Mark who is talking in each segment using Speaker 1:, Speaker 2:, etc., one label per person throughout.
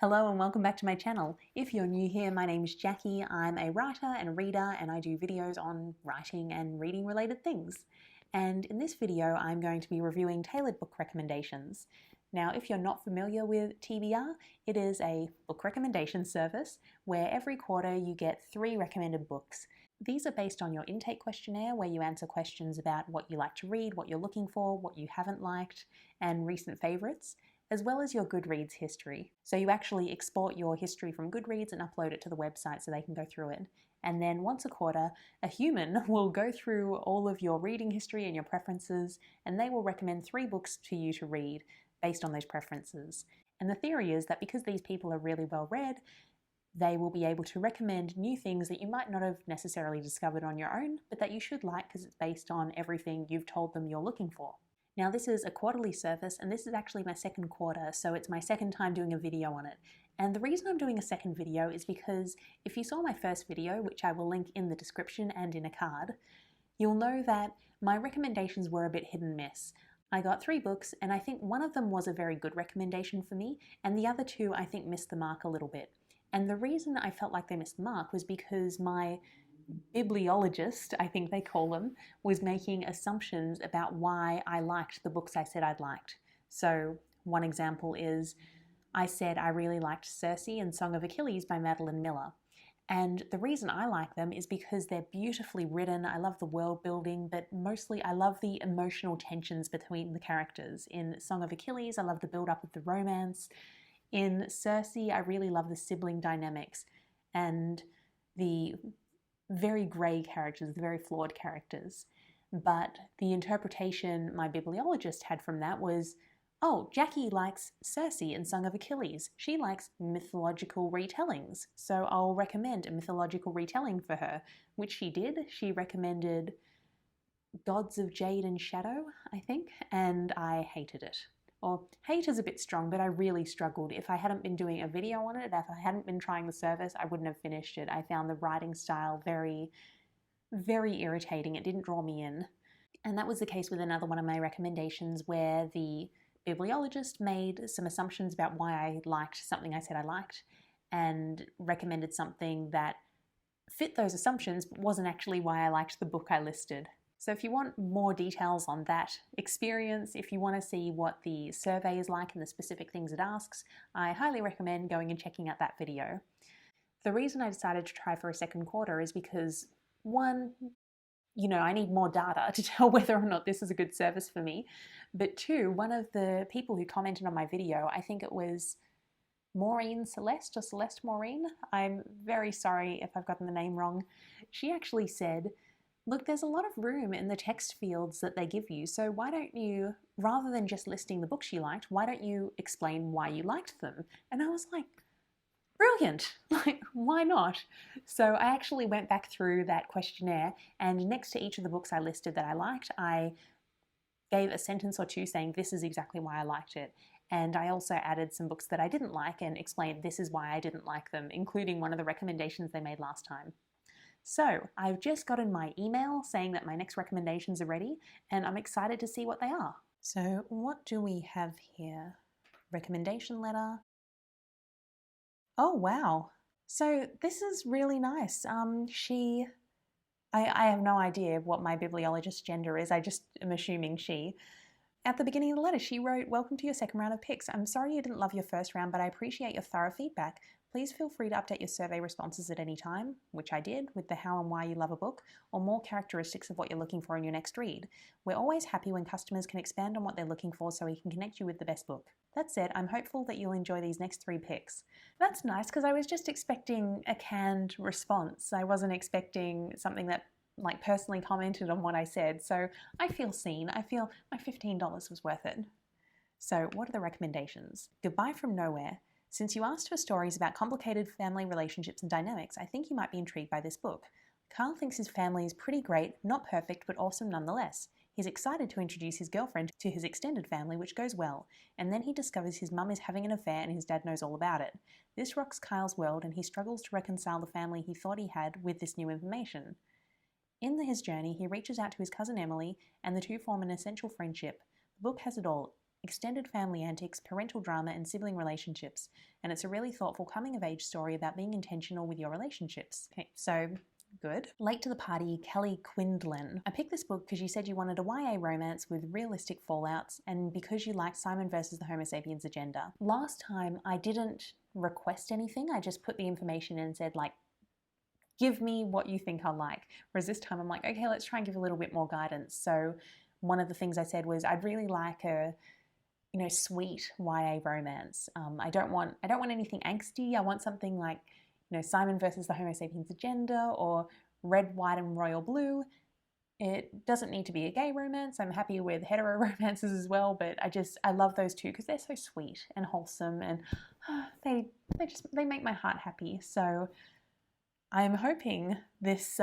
Speaker 1: Hello and welcome back to my channel. If you're new here, my name's Jackie. I'm a writer and reader and I do videos on writing and reading related things. And in this video, I'm going to be reviewing tailored book recommendations. Now, if you're not familiar with TBR, it is a book recommendation service where every quarter you get 3 recommended books. These are based on your intake questionnaire where you answer questions about what you like to read, what you're looking for, what you haven't liked, and recent favorites, as well as your Goodreads history. So you actually export your history from Goodreads and upload it to the website so they can go through it. And then once a quarter, a human will go through all of your reading history and your preferences, and they will recommend 3 books to you to read based on those preferences. And the theory is that because these people are really well read, they will be able to recommend new things that you might not have necessarily discovered on your own, but that you should like because it's based on everything you've told them you're looking for. Now, this is a quarterly service, and this is actually my second quarter, so it's my second time doing a video on it. And the reason I'm doing a second video is because if you saw my first video, which I will link in the description and in a card, you'll know that my recommendations were a bit hit and miss. I got 3 books, and I think one of them was a very good recommendation for me, and the other 2 I think missed the mark a little bit. And the reason I felt like they missed the mark was because my bibliologist, I think they call them, was making assumptions about why I liked the books I said I'd liked. So one example is I said I really liked Circe and Song of Achilles by Madeline Miller. And the reason I like them is because they're beautifully written. I love the world building, but mostly I love the emotional tensions between the characters. In Song of Achilles, I love the build-up of the romance. In Circe, I really love the sibling dynamics and the very grey characters, the very flawed characters. But the interpretation my bibliologist had from that was, oh, Jackie likes Circe and Song of Achilles. She likes mythological retellings, so I'll recommend a mythological retelling for her, which she did. She recommended Gods of Jade and Shadow, I think, and I hated it. Or hate is a bit strong, but I really struggled. If I hadn't been doing a video on it, if I hadn't been trying the service, I wouldn't have finished it. I found the writing style very, very irritating. It didn't draw me in. And that was the case with another one of my recommendations where the bibliologist made some assumptions about why I liked something I said I liked and recommended something that fit those assumptions but wasn't actually why I liked the book I listed. So if you want more details on that experience, if you want to see what the survey is like and the specific things it asks, I highly recommend going and checking out that video. The reason I decided to try for a second quarter is because, one, I need more data to tell whether or not this is a good service for me. But 2, one of the people who commented on my video, I think it was Maureen Celeste or Celeste Maureen, I'm very sorry if I've gotten the name wrong, she actually said, look, there's a lot of room in the text fields that they give you, so why don't you, rather than just listing the books you liked, why don't you explain why you liked them? And I was like, brilliant, like, why not? So I actually went back through that questionnaire, and next to each of the books I listed that I liked, I gave a sentence or 2 saying this is exactly why I liked it. And I also added some books that I didn't like and explained this is why I didn't like them, including one of the recommendations they made last time. So I've just gotten my email saying that my next recommendations are ready, and I'm excited to see what they are. So what do we have here? Recommendation letter. Oh, wow. So this is really nice. I have no idea what my bibliologist's gender is. I just am assuming she. At the beginning of the letter, she wrote, "Welcome to your second round of picks. I'm sorry you didn't love your first round, but I appreciate your thorough feedback. Please feel free to update your survey responses at any time," which I did, with the how and why you love a book, or more characteristics of what you're looking for in your next read. We're always happy when customers can expand on what they're looking for so we can connect you with the best book. That said, I'm hopeful that you'll enjoy these next 3 picks. That's nice, because I was just expecting a canned response. I wasn't expecting something that personally commented on what I said, so I feel seen. I feel my $15 was worth it. So what are the recommendations? Goodbye from Nowhere. Since you asked for stories about complicated family relationships and dynamics, I think you might be intrigued by this book. Carl thinks his family is pretty great, not perfect, but awesome nonetheless. He's excited to introduce his girlfriend to his extended family, which goes well, and then he discovers his mum is having an affair and his dad knows all about it. This rocks Kyle's world, and he struggles to reconcile the family he thought he had with this new information. In his journey, he reaches out to his cousin Emily, and the 2 form an essential friendship. The book has it all: extended family antics, parental drama, and sibling relationships. And it's a really thoughtful coming-of-age story about being intentional with your relationships. Okay, so good. Late to the party, Kelly Quindlen. I picked this book because you said you wanted a YA romance with realistic fallouts and because you liked Simon versus the Homo sapiens agenda. Last time I didn't request anything, I just put the information in and said like, give me what you think I'll like. Whereas this time I'm like, okay, let's try and give a little bit more guidance. So one of the things I said was I'd really like a sweet YA romance. I don't want anything angsty. I want something like Simon versus the Homo sapiens agenda or Red, White and Royal Blue. It doesn't need to be a gay romance. I'm happy with hetero romances as well, but I love those two because they're so sweet and wholesome and they make my heart happy. So I'm hoping this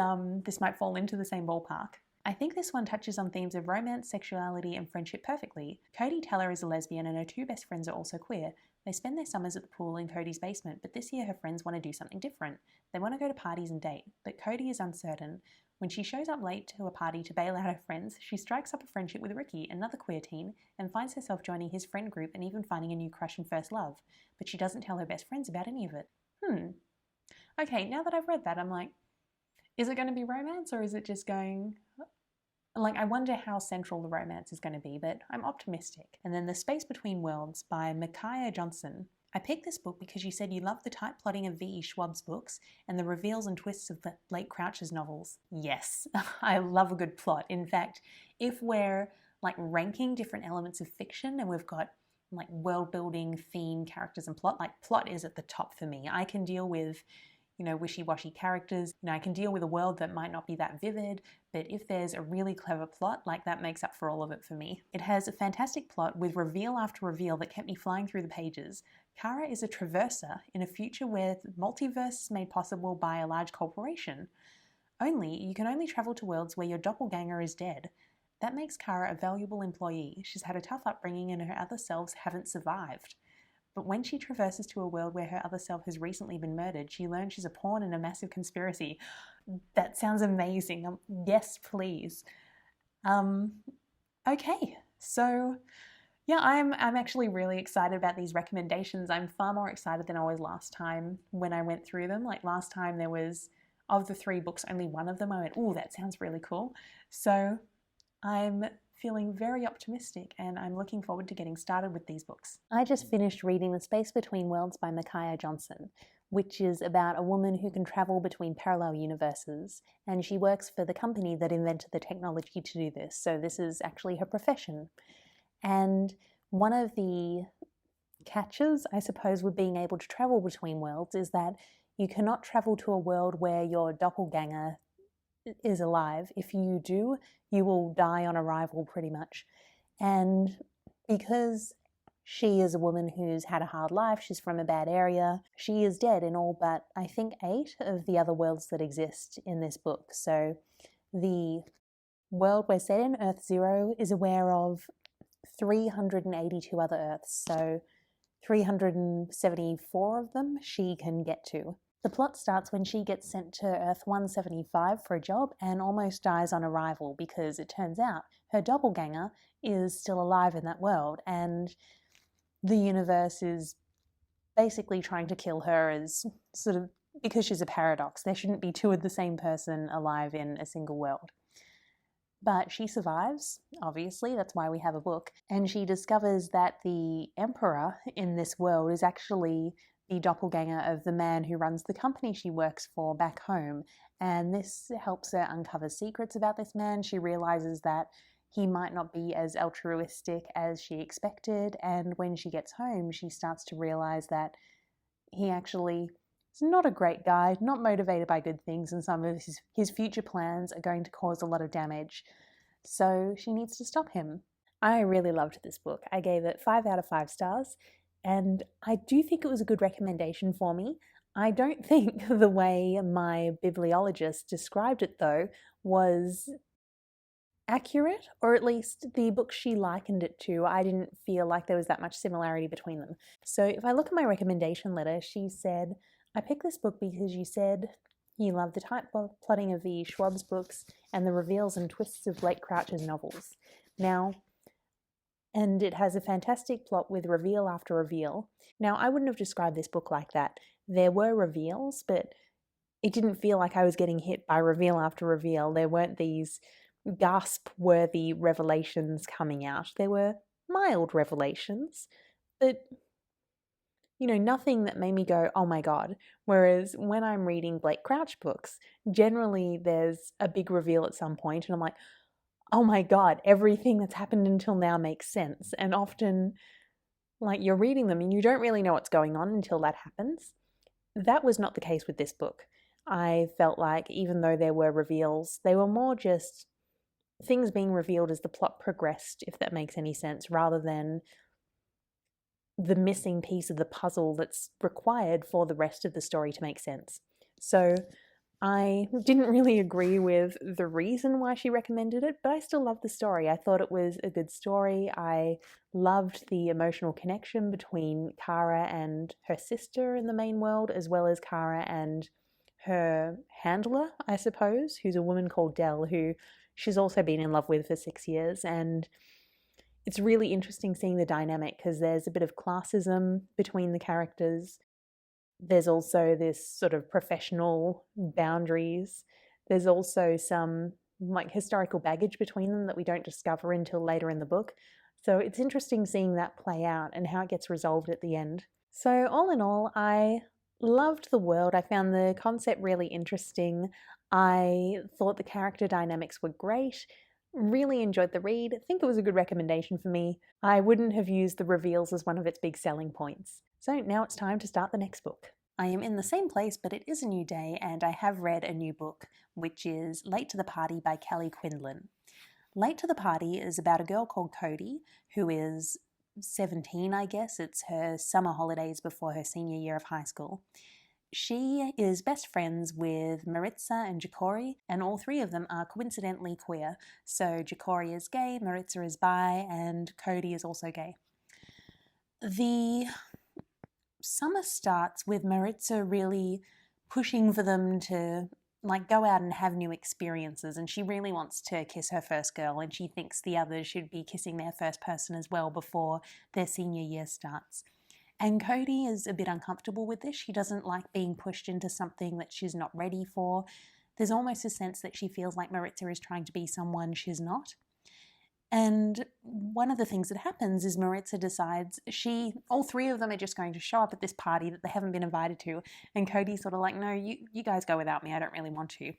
Speaker 1: might fall into the same ballpark. I think this one touches on themes of romance, sexuality, and friendship perfectly. Cody Teller is a lesbian and her two best friends are also queer. They spend their summers at the pool in Cody's basement, but this year her friends want to do something different. They want to go to parties and date, but Cody is uncertain. When she shows up late to a party to bail out her friends, she strikes up a friendship with Ricky, another queer teen, and finds herself joining his friend group and even finding a new crush and first love. But she doesn't tell her best friends about any of it. Okay, now that I've read that, I'm like, is it going to be romance or is it just going... Like, I wonder how central the romance is going to be, but I'm optimistic. And then The Space Between Worlds by Micaiah Johnson. I picked this book because you said you love the tight plotting of V.E. Schwab's books and the reveals and twists of the Blake Crouch's novels. Yes, I love a good plot. In fact, if we're like ranking different elements of fiction and we've got like world building, theme, characters and plot, like plot is at the top for me. I can deal with wishy-washy characters. I can deal with a world that might not be that vivid, but if there's a really clever plot, like that makes up for all of it for me. It has a fantastic plot with reveal after reveal that kept me flying through the pages. Kara is a traverser in a future where the multiverse is made possible by a large corporation. You can only travel to worlds where your doppelganger is dead. That makes Kara a valuable employee. She's had a tough upbringing and her other selves haven't survived. But when she traverses to a world where her other self has recently been murdered, she learns she's a pawn in a massive conspiracy. That sounds amazing. Yes, please. Okay, so yeah, I'm actually really excited about these recommendations. I'm far more excited than I was last time when I went through them. Like last time there was, of the 3 books, only one of them I went, ooh, that sounds really cool. So I'm feeling very optimistic and I'm looking forward to getting started with these books. I just finished reading The Space Between Worlds by Micaiah Johnson, which is about a woman who can travel between parallel universes, and she works for the company that invented the technology to do this, so this is actually her profession. And one of the catches, I suppose, with being able to travel between worlds is that you cannot travel to a world where your doppelganger is alive. If you do, you will die on arrival pretty much. And because she is a woman who's had a hard life, she's from a bad area, she is dead in all but, I think, 8 of the other worlds that exist in this book. So the world we're set in, Earth Zero, is aware of 382 other Earths, so 374 of them she can get to. The plot starts when she gets sent to Earth 175 for a job and almost dies on arrival because it turns out her doppelganger is still alive in that world and the universe is basically trying to kill her as sort of because she's a paradox. There shouldn't be 2 of the same person alive in a single world. But she survives, obviously, that's why we have a book, and she discovers that the emperor in this world is actually the doppelganger of the man who runs the company she works for back home. And this helps her uncover secrets about this man. She realizes that he might not be as altruistic as she expected, and when she gets home, she starts to realize that he actually is not a great guy, not motivated by good things, and some of his future plans are going to cause a lot of damage. So she needs to stop him. I really loved this book. I gave it 5 out of 5 stars, and I do think it was a good recommendation for me. I don't think the way my bibliologist described it, though, was accurate, or at least the book she likened it to, I didn't feel like there was that much similarity between them. So if I look at my recommendation letter, she said, I picked this book because you said you love the tight plotting of V.E. Schwab's books and the reveals and twists of Blake Crouch's novels. Now, And it has a fantastic plot with reveal after reveal. Now, I wouldn't have described this book like that. There were reveals, but it didn't feel like I was getting hit by reveal after reveal. There weren't these gasp-worthy revelations coming out. There were mild revelations, but nothing that made me go, oh my God. Whereas when I'm reading Blake Crouch books, generally there's a big reveal at some point, and I'm like, oh my God, everything that's happened until now makes sense. And often, like, you're reading them and you don't really know what's going on until that happens. That was not the case with this book. I felt like even though there were reveals, they were more just things being revealed as the plot progressed, if that makes any sense, rather than the missing piece of the puzzle that's required for the rest of the story to make sense. So I didn't really agree with the reason why she recommended it, but I still loved the story. I thought it was a good story. I loved the emotional connection between Kara and her sister in the main world, as well as Kara and her handler, I suppose, who's a woman called Dell, who she's also been in love with for 6 years. And it's really interesting seeing the dynamic because there's a bit of classism between the characters. There's also this sort of professional boundaries. There's also some like historical baggage between them that we don't discover until later in the book. So it's interesting seeing that play out and how it gets resolved at the end. So all in all, I loved the world. I found the concept really interesting. I thought the character dynamics were great. Really enjoyed the read. I think it was a good recommendation for me. I wouldn't have used the reveals as one of its big selling points. So now it's time to start the next book. I am in the same place, but it is a new day, and I have read a new book, which is Late to the Party by Kelly Quinlan. Late to the Party is about a girl called Cody, who is 17, I guess. It's her summer holidays before her senior year of high school. She is best friends with Maritza and Jacori, and all three of them are coincidentally queer. So Jacori is gay, Maritza is bi, and Cody is also gay. The summer starts with Maritza really pushing for them to go out and have new experiences, and she really wants to kiss her first girl, and she thinks the others should be kissing their first person as well before their senior year starts. And Cody is a bit uncomfortable with this. She doesn't like being pushed into something that she's not ready for. There's almost a sense that she feels like Maritza is trying to be someone she's not. And one of the things that happens is Maritza decides all three of them are just going to show up at this party that they haven't been invited to. And Cody's sort of like, no, you guys go without me. I don't really want to.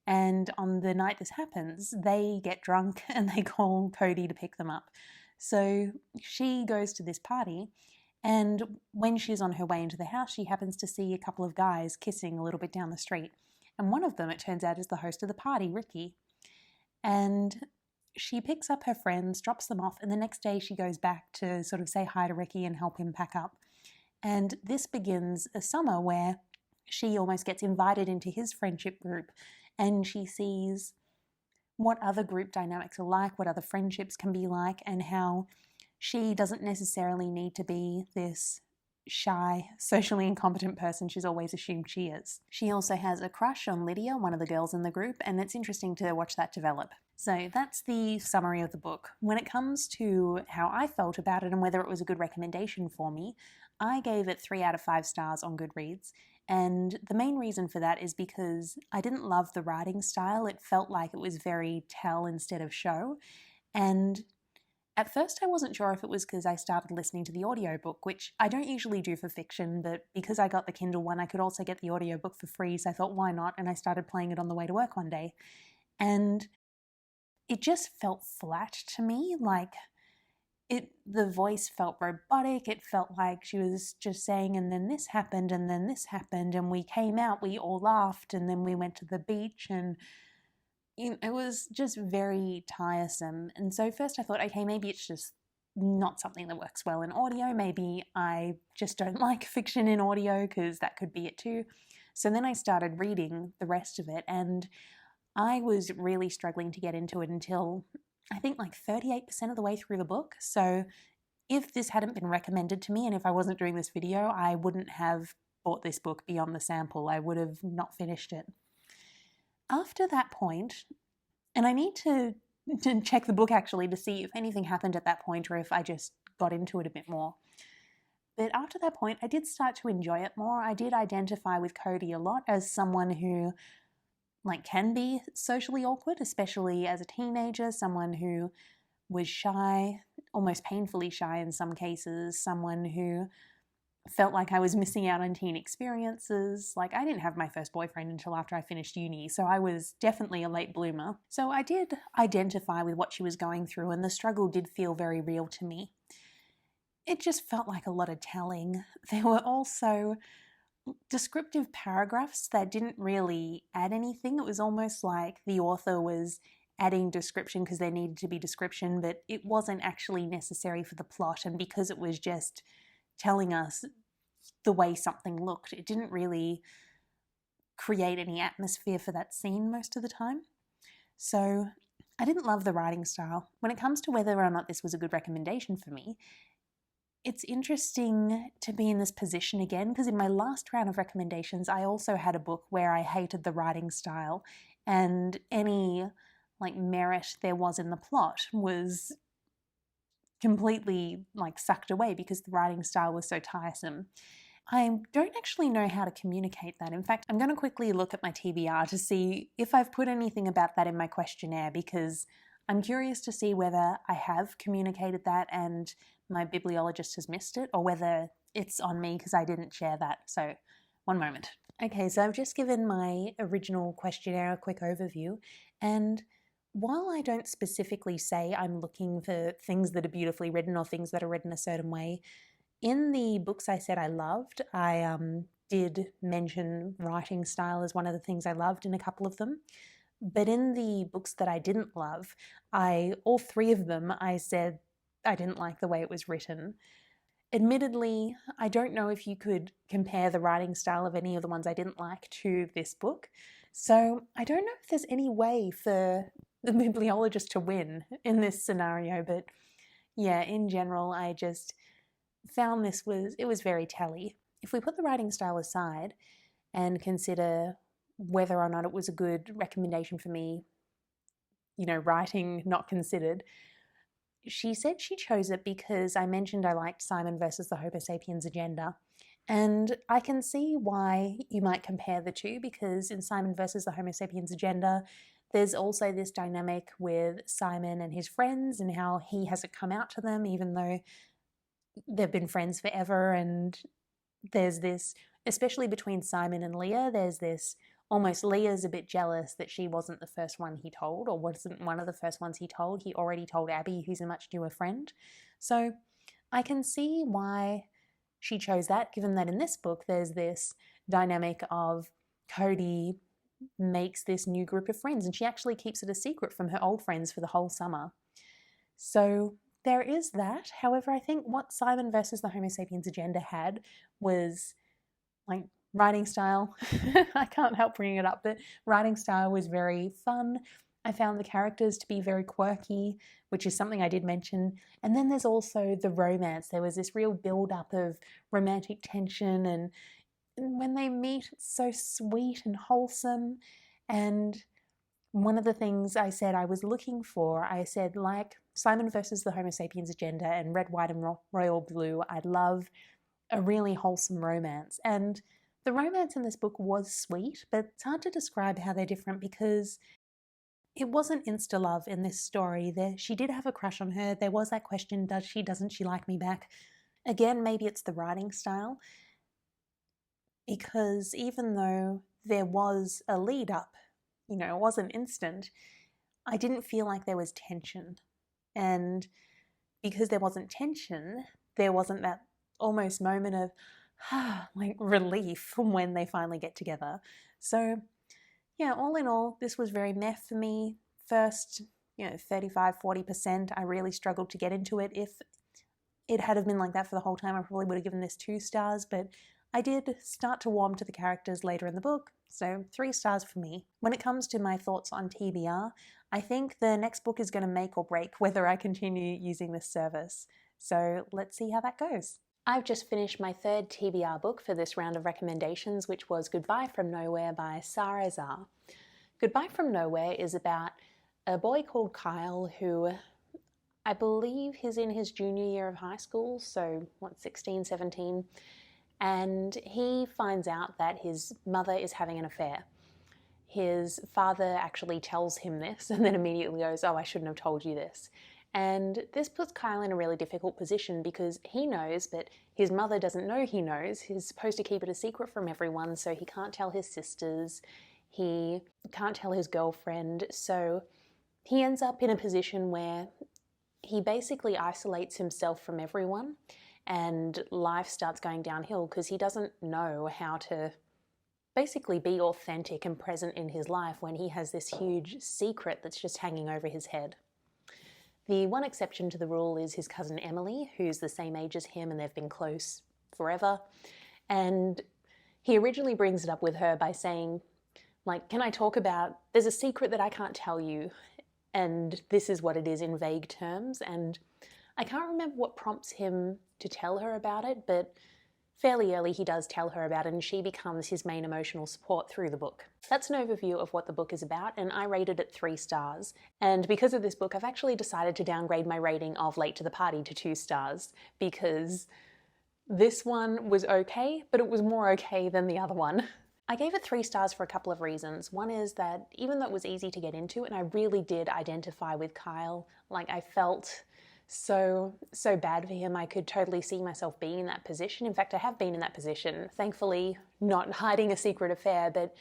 Speaker 1: And on the night this happens, they get drunk and they call Cody to pick them up. So she goes to this party. And when she's on her way into the house, she happens to see a couple of guys kissing a little bit down the street. And one of them, it turns out, is the host of the party, Ricky. And she picks up her friends, drops them off, and the next day she goes back to sort of say hi to Ricky and help him pack up. And this begins a summer where she almost gets invited into his friendship group, and she sees what other group dynamics are like, what other friendships can be like, and how she doesn't necessarily need to be this shy, socially incompetent person she's always assumed she is. She also has a crush on Lydia, one of the girls in the group, and it's interesting to watch that develop. So that's the summary of the book. When it comes to how I felt about it and whether it was a good recommendation for me, I gave it 3 out of 5 stars on Goodreads. And the main reason for that is because I didn't love the writing style. It felt like it was very tell instead of show. And at first I wasn't sure if it was because I started listening to the audiobook, which I don't usually do for fiction, but because I got the Kindle one, I could also get the audiobook for free, so I thought, why not? And I started playing it on the way to work one day. And it just felt flat to me, the voice felt robotic. It felt like she was just saying, and then this happened, and then this happened, and we came out, we all laughed, and then we went to the beach, and it was just very tiresome. And so first I thought, okay, maybe it's just not something that works well in audio. Maybe I just don't like fiction in audio, because that could be it too. So then I started reading the rest of it, and I was really struggling to get into it until I think 38% of the way through the book. So if this hadn't been recommended to me, and if I wasn't doing this video, I wouldn't have bought this book beyond the sample. I would have not finished it. After that point, and I need to to check the book actually to see if anything happened at that point or if I just got into it a bit more. But after that point, I did start to enjoy it more. I did identify with Cody a lot as someone who can be socially awkward, especially as a teenager, someone who was shy, almost painfully shy in some cases, someone who felt like I was missing out on teen experiences. Like, I didn't have my first boyfriend until after I finished uni, so I was definitely a late bloomer. So I did identify with what she was going through, and the struggle did feel very real to me. It just felt like a lot of telling. There were also descriptive paragraphs that didn't really add anything. It was almost like the author was adding description because there needed to be description, but it wasn't actually necessary for the plot. And because it was just telling us the way something looked, it didn't really create any atmosphere for that scene most of the time. So I didn't love the writing style. When it comes to whether or not this was a good recommendation for me, it's interesting to be in this position again, because in my last round of recommendations, I also had a book where I hated the writing style, and any merit there was in the plot was completely sucked away because the writing style was so tiresome. I don't actually know how to communicate that. In fact, I'm going to quickly look at my TBR to see if I've put anything about that in my questionnaire, because I'm curious to see whether I have communicated that and my bibliologist has missed it, or whether it's on me because I didn't share that. So, one moment. Okay, so I've just given my original questionnaire a quick overview, and while I don't specifically say I'm looking for things that are beautifully written or things that are written a certain way, in the books I said I loved, I did mention writing style as one of the things I loved in a couple of them. But in the books that I didn't love, all three of them, I said I didn't like the way it was written. Admittedly, I don't know if you could compare the writing style of any of the ones I didn't like to this book. So I don't know if there's any way for the bibliologist to win in this scenario. But yeah, in general, I just found it was very telly. If we put the writing style aside and consider whether or not it was a good recommendation for me, writing not considered, she said she chose it because I mentioned I liked Simon versus the Homo sapiens agenda. And I can see why you might compare the two, because in Simon versus the Homo sapiens agenda, there's also this dynamic with Simon and his friends and how he hasn't come out to them, even though they've been friends forever. And there's this, especially between Simon and Leah, there's this almost Leah's a bit jealous that she wasn't the first one he told, or wasn't one of the first ones he told. He already told Abby, who's a much newer friend. So I can see why she chose that, given that in this book there's this dynamic of Cody makes this new group of friends, and she actually keeps it a secret from her old friends for the whole summer. So there is that. However, I think what Simon versus the Homo sapiens agenda had was writing style. I can't help bringing it up, but writing style was very fun. I found the characters to be very quirky, which is something I did mention. And then there's also the romance. There was this real build-up of romantic tension, and when they meet, it's so sweet and wholesome. And one of the things I said I was looking for, I said, like Simon versus the Homo sapiens agenda and Red, White and Royal Blue, I love a really wholesome romance. And the romance in this book was sweet, but it's hard to describe how they're different because it wasn't insta-love in this story. She did have a crush on her. There was that question, does she, doesn't she like me back? Again, maybe it's the writing style, because even though there was a lead up, it wasn't instant, I didn't feel like there was tension. And because there wasn't tension, there wasn't that almost moment of relief when they finally get together. So yeah, all in all, this was very meh for me. First, 35-40%, I really struggled to get into it. If it had been like that for the whole time, I probably would have given this 2 stars, but I did start to warm to the characters later in the book, so 3 stars for me. When it comes to my thoughts on TBR, I think the next book is going to make or break whether I continue using this service. So let's see how that goes. I've just finished my 3rd TBR book for this round of recommendations, which was Goodbye from Nowhere by Sarah Zar. Goodbye from Nowhere is about a boy called Kyle who I believe he's in his junior year of high school, so 16, 17, and he finds out that his mother is having an affair. His father actually tells him this and then immediately goes, "Oh, I shouldn't have told you this." And this puts Kyle in a really difficult position because he knows, but his mother doesn't know he knows. He's supposed to keep it a secret from everyone, so he can't tell his sisters, he can't tell his girlfriend, so he ends up in a position where he basically isolates himself from everyone and life starts going downhill because he doesn't know how to basically be authentic and present in his life when he has this huge secret that's just hanging over his head. The one exception to the rule is his cousin Emily, who's the same age as him and they've been close forever. And he originally brings it up with her by saying, like, "Can I talk about, there's a secret that I can't tell you, and this is what it is in vague terms." And I can't remember what prompts him to tell her about it, but fairly early he does tell her about it and she becomes his main emotional support through the book. That's an overview of what the book is about, and I rated it 3 stars. And because of this book, I've actually decided to downgrade my rating of Late to the Party to 2 stars because this one was okay, but it was more okay than the other one. I gave it 3 stars for a couple of reasons. One is that even though it was easy to get into, and I really did identify with Kyle, like I felt so bad for him. I could totally see myself being in that position. In fact, I have been in that position. Thankfully, not hiding a secret affair, but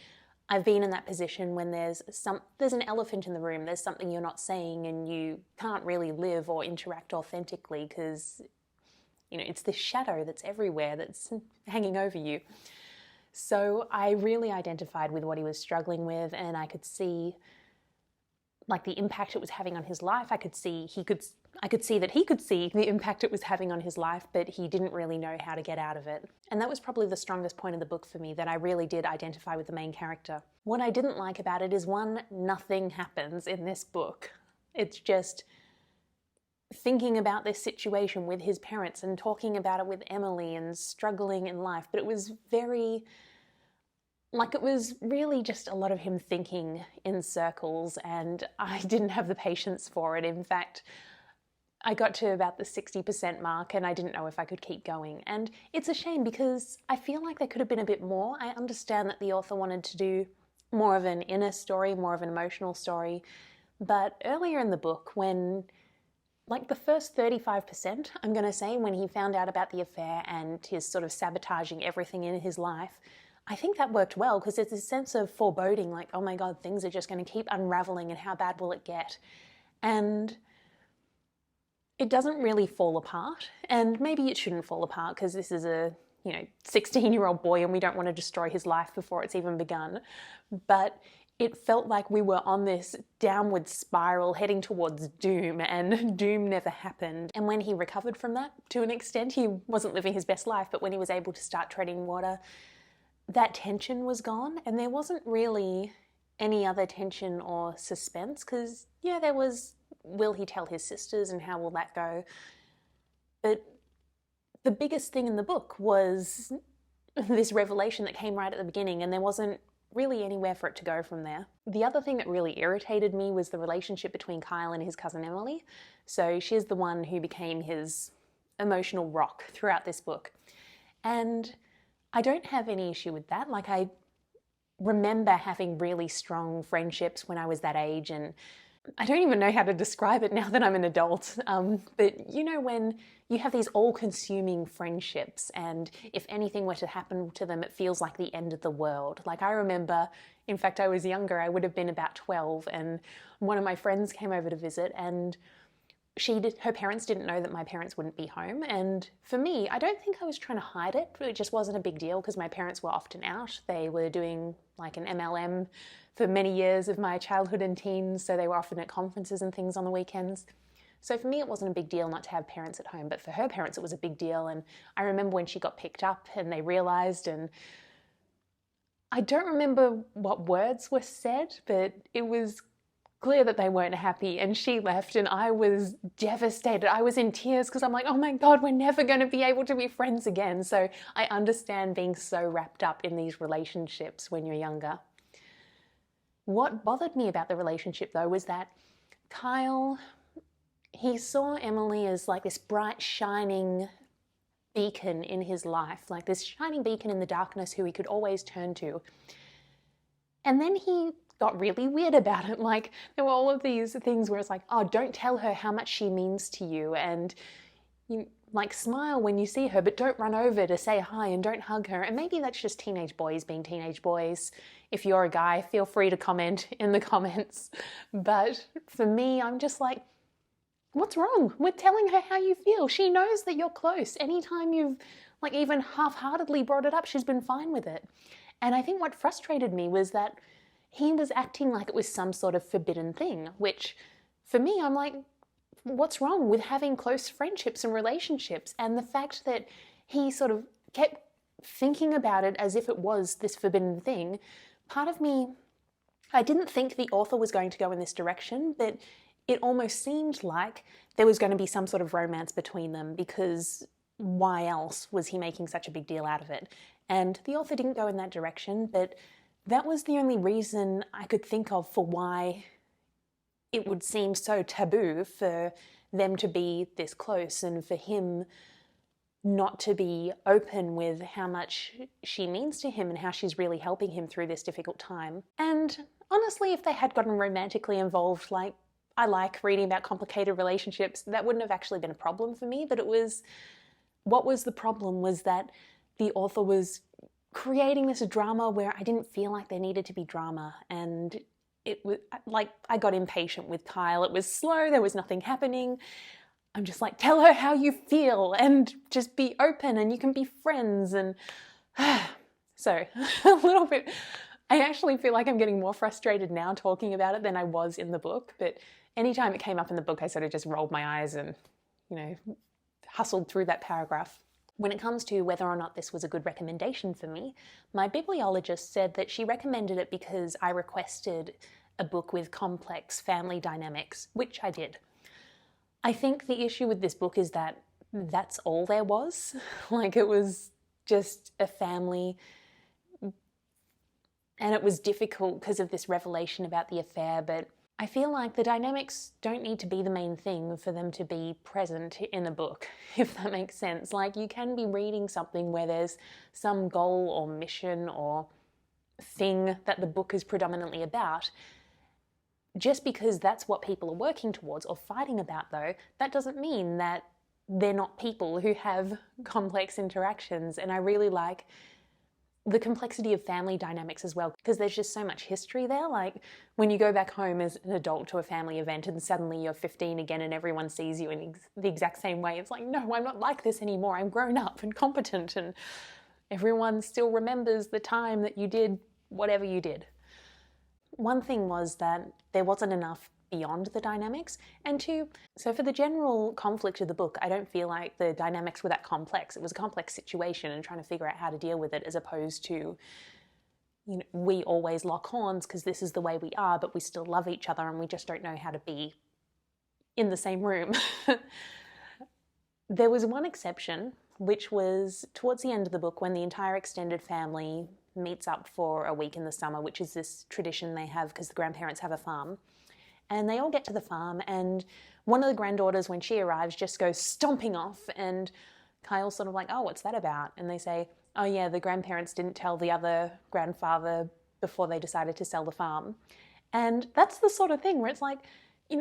Speaker 1: I've been in that position when there's an elephant in the room, there's something you're not saying and you can't really live or interact authentically because, you know, it's this shadow that's everywhere that's hanging over you. So I really identified with what he was struggling with, and I could see like the impact it was having on his life. I could see that he could see the impact it was having on his life, but he didn't really know how to get out of it. And that was probably the strongest point of the book for me, that I really did identify with the main character. What I didn't like about it is, one, nothing happens in this book. It's just thinking about this situation with his parents and talking about it with Emily and struggling in life, but it was it was really just a lot of him thinking in circles, and I didn't have the patience for it. In fact, I got to about the 60% mark and I didn't know if I could keep going. And it's a shame because I feel like there could have been a bit more. I understand that the author wanted to do more of an inner story, more of an emotional story. But earlier in the book, when, like the first 35%, I'm going to say, when he found out about the affair and his sort of sabotaging everything in his life, I think that worked well because there's this sense of foreboding, like, oh my God, things are just going to keep unraveling and how bad will it get? And it doesn't really fall apart, and maybe it shouldn't fall apart because this is a 16-year-old boy and we don't want to destroy his life before it's even begun. But it felt like we were on this downward spiral heading towards doom, and doom never happened. And when he recovered from that, to an extent, he wasn't living his best life, but when he was able to start treading water, that tension was gone, and there wasn't really any other tension or suspense because, yeah, there was, will he tell his sisters and how will that go? But the biggest thing in the book was this revelation that came right at the beginning, and there wasn't really anywhere for it to go from there. The other thing that really irritated me was the relationship between Kyle and his cousin Emily. So she's the one who became his emotional rock throughout this book. And I don't have any issue with that. Like, I remember having really strong friendships when I was that age, and I don't even know how to describe it now that I'm an adult. But you know, when you have these all-consuming friendships and if anything were to happen to them, it feels like the end of the world. Like, I remember, in fact, I was younger, I would have been about 12, and one of my friends came over to visit, and her parents didn't know that my parents wouldn't be home. And for me, I don't think I was trying to hide it. It just wasn't a big deal because my parents were often out. They were doing like an MLM for many years of my childhood and teens, so they were often at conferences and things on the weekends. So for me, it wasn't a big deal not to have parents at home, but for her parents, it was a big deal. And I remember when she got picked up and they realized, and I don't remember what words were said, but it was clear that they weren't happy, and she left, and I was devastated. I was in tears because I'm like, oh my God, we're never going to be able to be friends again. So I understand being so wrapped up in these relationships when you're younger. What bothered me about the relationship though was that Kyle, he saw Emily as like this bright, shining beacon in his life, like this shining beacon in the darkness who he could always turn to. And then he got really weird about it. Like, there were all of these things where it's like, oh, don't tell her how much she means to you, and you like smile when you see her, but don't run over to say hi, and don't hug her. And maybe that's just teenage boys being teenage boys. If you're a guy, feel free to comment in the comments. But for me, I'm just like, what's wrong with telling her how you feel? She knows that you're close. Anytime you've like even half-heartedly brought it up, she's been fine with it. And I think what frustrated me was that he was acting like it was some sort of forbidden thing, which for me, I'm like, what's wrong with having close friendships and relationships? And the fact that he sort of kept thinking about it as if it was this forbidden thing, part of me, I didn't think the author was going to go in this direction, but it almost seemed like there was going to be some sort of romance between them, because why else was he making such a big deal out of it? And the author didn't go in that direction, but that was the only reason I could think of for why it would seem so taboo for them to be this close, and for him not to be open with how much she means to him and how she's really helping him through this difficult time. And honestly, if they had gotten romantically involved, like, I like reading about complicated relationships, that wouldn't have actually been a problem for me, but what was the problem was that the author was creating this drama where I didn't feel like there needed to be drama, and it was like, I got impatient with Kyle. It was slow, there was nothing happening. I'm just like, tell her how you feel and just be open and you can be friends. And so a little bit, I actually feel like I'm getting more frustrated now talking about it than I was in the book. But anytime it came up in the book, I sort of just rolled my eyes and, hustled through that paragraph. When it comes to whether or not this was a good recommendation for me, my bibliologist said that she recommended it because I requested a book with complex family dynamics, which I did. I think the issue with this book is that that's all there was. Like, it was just a family, and it was difficult because of this revelation about the affair, but I feel like the dynamics don't need to be the main thing for them to be present in a book, if that makes sense. Like, you can be reading something where there's some goal or mission or thing that the book is predominantly about. Just because that's what people are working towards or fighting about, though, that doesn't mean that they're not people who have complex interactions. And I really like the complexity of family dynamics as well, because there's just so much history there. Like, when you go back home as an adult to a family event and suddenly you're 15 again and everyone sees you in the exact same way, it's like, no, I'm not like this anymore. I'm grown up and competent, and everyone still remembers the time that you did whatever you did. One thing was that there wasn't enough beyond the dynamics, and two, so for the general conflict of the book, I don't feel like the dynamics were that complex. It was a complex situation and trying to figure out how to deal with it, as opposed to, we always lock horns because this is the way we are, but we still love each other and we just don't know how to be in the same room. There was one exception, which was towards the end of the book when the entire extended family meets up for a week in the summer, which is this tradition they have because the grandparents have a farm. And they all get to the farm, and one of the granddaughters, when she arrives, just goes stomping off, and Kyle's sort of like, oh, what's that about? And they say, oh yeah, the grandparents didn't tell the other grandfather before they decided to sell the farm. And that's the sort of thing where it's like,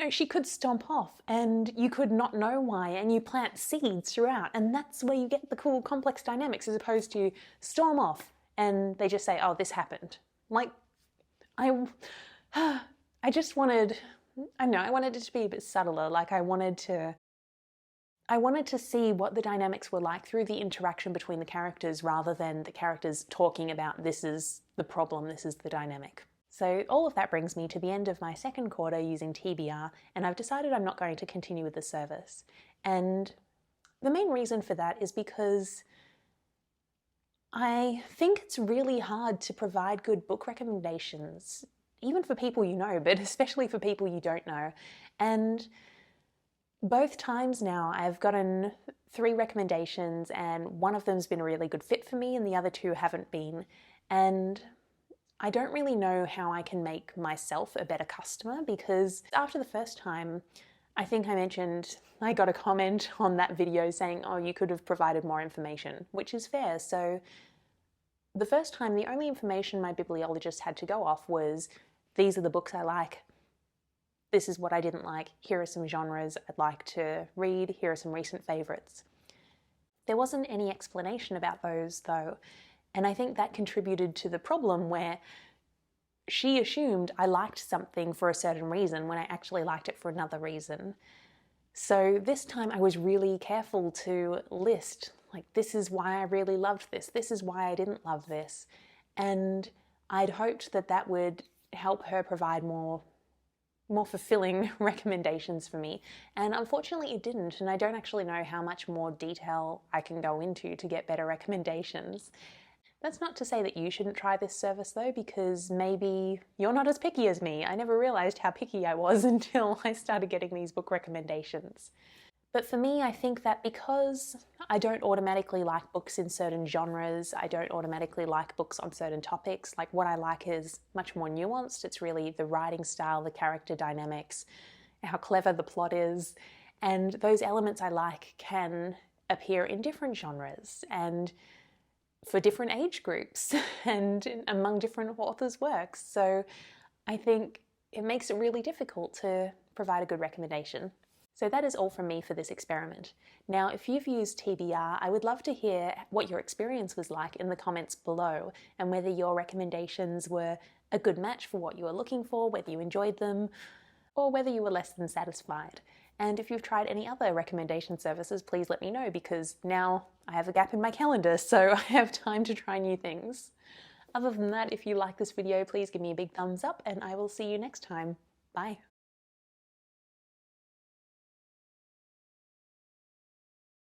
Speaker 1: she could stomp off and you could not know why, and you plant seeds throughout, and that's where you get the cool complex dynamics, as opposed to storm off and they just say, oh, this happened. Like, I just wanted, I wanted it to be a bit subtler. Like, I wanted to see what the dynamics were like through the interaction between the characters, rather than the characters talking about, this is the problem, this is the dynamic. So all of that brings me to the end of my second quarter using TBR, and I've decided I'm not going to continue with the service. And the main reason for that is because I think it's really hard to provide good book recommendations, even for people you know, but especially for people you don't know. And both times now I've gotten 3 recommendations, and one of them's been a really good fit for me and the other 2 haven't been. And I don't really know how I can make myself a better customer, because after the first time, I think I mentioned I got a comment on that video saying, oh, you could have provided more information, which is fair. So the first time, the only information my bibliologist had to go off was, these are the books I like, this is what I didn't like, here are some genres I'd like to read, here are some recent favourites. There wasn't any explanation about those though, and I think that contributed to the problem where she assumed I liked something for a certain reason when I actually liked it for another reason. So this time I was really careful to list, like, this is why I really loved this is why I didn't love this. And I'd hoped that that would help her provide more fulfilling recommendations for me. And unfortunately it didn't, and I don't actually know how much more detail I can go into to get better recommendations. That's not to say that you shouldn't try this service though, because maybe you're not as picky as me. I never realized how picky I was until I started getting these book recommendations. But for me, I think that because I don't automatically like books in certain genres, I don't automatically like books on certain topics, like what I like is much more nuanced. It's really the writing style, the character dynamics, how clever the plot is, and those elements I like can appear in different genres and for different age groups and among different authors' works. So I think it makes it really difficult to provide a good recommendation. So that is all from me for this experiment. Now, if you've used TBR, I would love to hear what your experience was like in the comments below, and whether your recommendations were a good match for what you were looking for, whether you enjoyed them, or whether you were less than satisfied. And if you've tried any other recommendation services, please let me know, because now I have a gap in my calendar, so I have time to try new things. Other than that, if you like this video, please give me a big thumbs up, and I will see you next time. Bye.